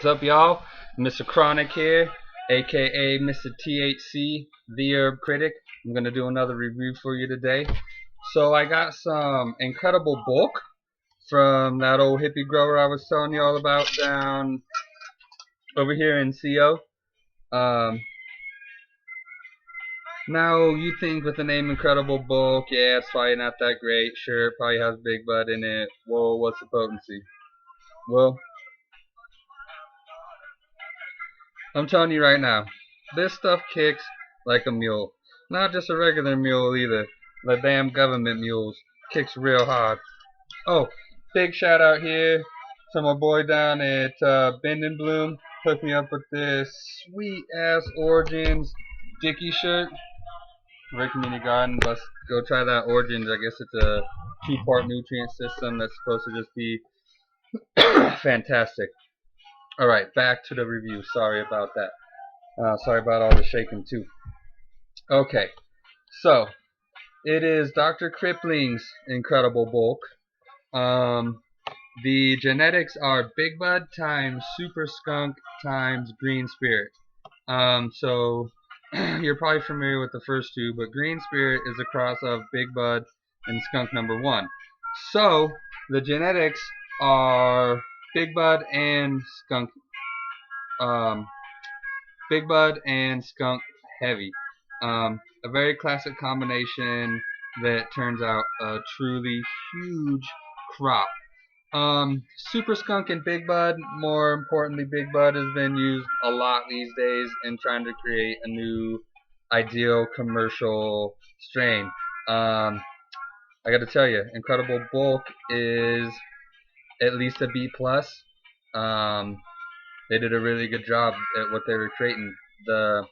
What's up, y'all? Mr. Chronic here, aka Mr. T.H.C, the herb critic. I'm gonna do another review for you today. So I got some incredible bulk from that old hippie grower I was telling you all about down over here in CO. Um, Now you think with the name Incredible Bulk, yeah, it's probably not that great. Sure, it probably has big bud in it. Well, what's the potency? Well, I'm telling you right now, this stuff kicks like a mule. Not just a regular mule either. The damn government mules kicks real hard. Oh, big shout out here to my boy down at Bend and Bloom. Hooked me up with this sweet ass Origins Dicky shirt. Rick Community Garden. Let's go try that Origins. I guess it's a two-part nutrient system that's supposed to just be fantastic. Alright, back to the review. Sorry about that. Sorry about all the shaking too. Okay, so it is Dr. Kripplings Incredible Bulk. The genetics are Big Bud times Super Skunk times Green Spirit. So you're probably familiar with the first two, but Green Spirit is a cross of Big Bud and Skunk number 1. So the genetics are Big Bud and Skunk. Big Bud and Skunk Heavy. A very classic combination that turns out a truly huge crop. Super Skunk and Big Bud, more importantly, Big Bud has been used a lot these days in trying to create a new ideal commercial strain. I gotta tell you, Incredible Bulk is at least a B plus. They did a really good job at what they were creating. The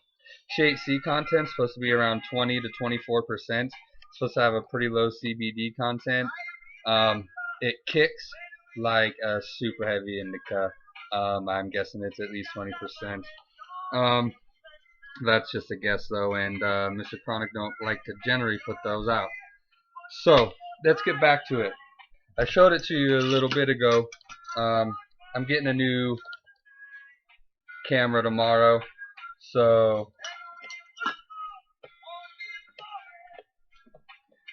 T.H.C content is supposed to be around 20 to 24%. It's supposed to have a pretty low CBD content. It kicks like a super heavy indica. I'm guessing it's at least 20%. That's just a guess though, and Mr. Chronic don't like to generally put those out. So let's get back to it. I showed it to you a little bit ago. I'm getting a new camera tomorrow, so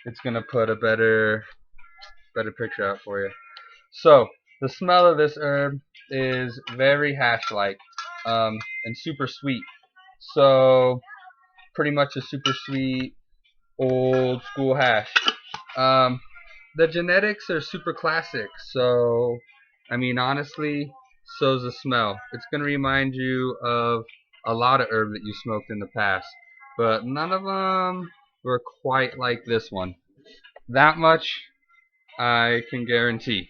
it's gonna put a better picture out for you. So the smell of this herb is very hash-like, and super sweet. So pretty much a super sweet old school hash. The genetics are super classic, so I mean honestly, so's the smell. It's gonna remind you of a lot of herb that you smoked in the past, but none of them were quite like this one. That much I can guarantee.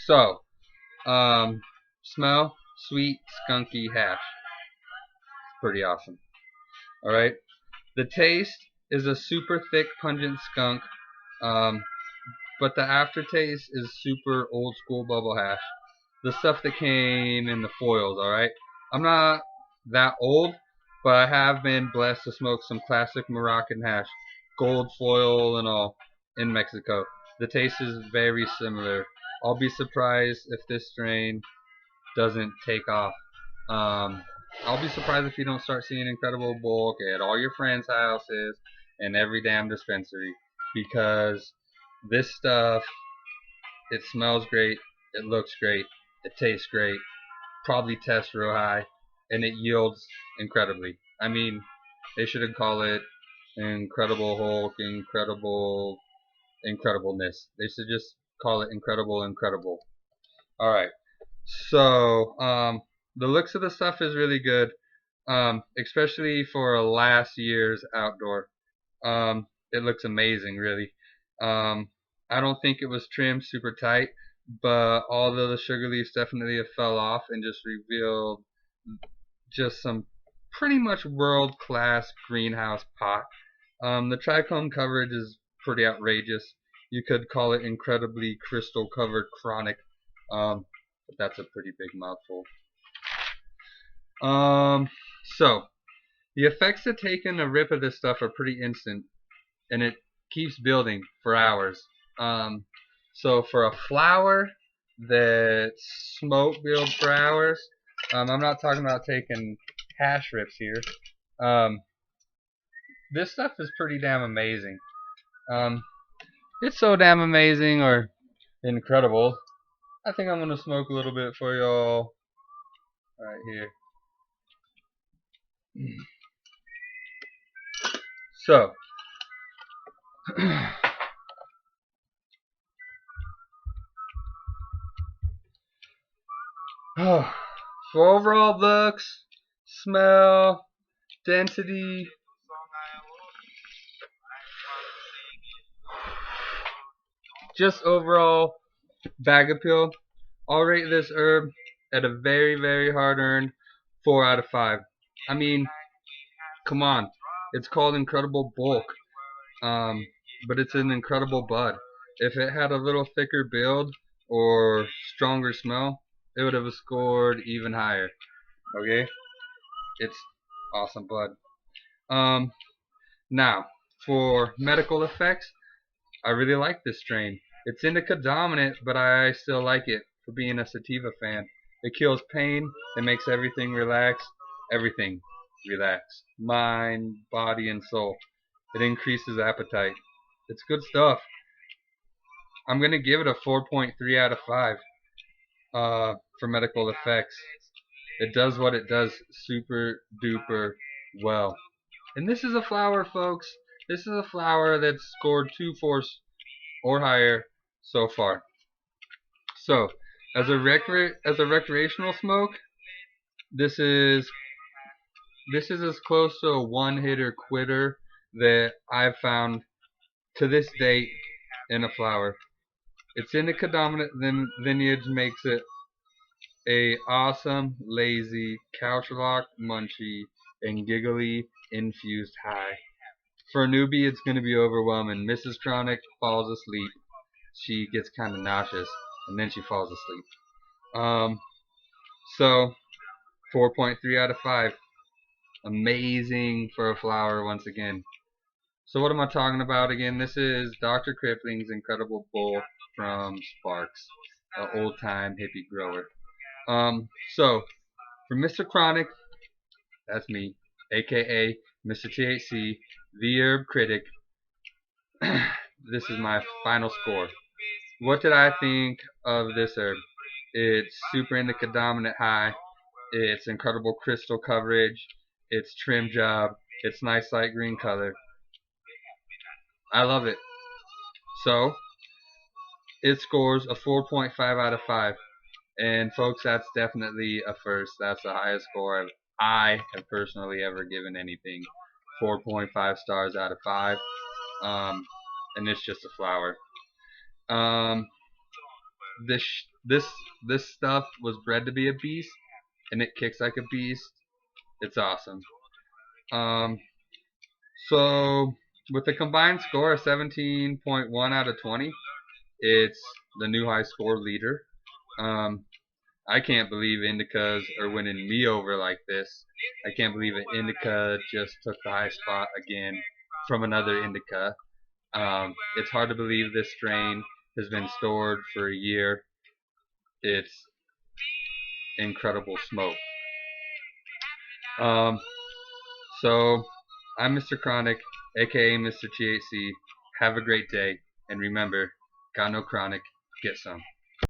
So, smell, sweet, skunky hash. Pretty awesome. Alright. The taste is a super thick, pungent skunk, but the aftertaste is super old school bubble hash. The stuff that came in the foils, alright? I'm not that old, but I have been blessed to smoke some classic Moroccan hash, gold foil and all, in Mexico. The taste is very similar. I'll be surprised if this strain doesn't take off. I'll be surprised if you don't start seeing Incredible Bulk at all your friends' houses and every damn dispensary, because this stuff, it smells great, it looks great, it tastes great, probably tests real high, and it yields incredibly. I mean, they shouldn't call it Incredible Hulk, Incredibleness. They should just call it Incredible. Alright, so the looks of the stuff is really good, especially for a last year's outdoor. It looks amazing, really. I don't think it was trimmed super tight, but all of the sugar leaves definitely fell off and just revealed just some pretty much world-class greenhouse pot. The trichome coverage is pretty outrageous. You could call it incredibly crystal-covered chronic, but that's a pretty big mouthful. So the effects of taking a rip of this stuff are pretty instant, and it keeps building for hours. So for a flower that smoke build for hours. I'm not talking about taking hash rips here. This stuff is pretty damn amazing. It's so damn amazing or incredible. I think I'm gonna smoke a little bit for y'all right here. So, for overall looks, smell, density, just overall bag appeal, I'll rate this herb at a very, very hard-earned 4 out of 5. I mean, come on. It's called Incredible Bulk, but it's an incredible bud. If it had a little thicker build or stronger smell, it would have scored even higher. Okay? It's awesome bud. Now, for medical effects, I really like this strain. It's indica dominant, but I still like it for being a sativa fan. It kills pain, it makes everything relax. Everything relax. Mind, body, and soul. It increases appetite. It's good stuff. I'm going to give it a 4.3 out of 5 for medical effects. It does what it does super duper well. And this is a flower, folks. This is a flower that's scored 2 4s or higher so far. So, as a recreational smoke, this is as close to a one-hitter quitter that I've found to this date in a flower. Its indica dominant lineage makes it a awesome, lazy, couch lock, munchy, and giggly infused high. For a newbie, it's going to be overwhelming. Mrs. Chronic falls asleep. She gets kind of nauseous, and then she falls asleep. So 4.3 out of 5. Amazing for a flower once again. So what am I talking about again? This is Dr. Kripplings Incredible Bulk from Sparks, an old time hippie grower. So for Mr. Chronic, that's me, aka Mr. T.H.C, the herb critic. This is my final score. What did I think of this herb? It's super indica dominant high. It's incredible crystal coverage. It's trim job. It's nice light green color. I love it. So it scores a 4.5 out of 5. And folks, that's definitely a first. That's the highest score I have personally ever given anything. 4.5 stars out of 5. And it's just a flower. This stuff was bred to be a beast, and it kicks like a beast. It's awesome. So with a combined score of 17.1 out of 20, it's the new high score leader. I can't believe indicas are winning me over like this. I can't believe an indica just took the high spot again from another indica. It's hard to believe this strain has been stored for a year. It's incredible smoke. So I'm Mr. Chronic, aka Mr. T.H.C. Have a great day, and remember, got no chronic, get some.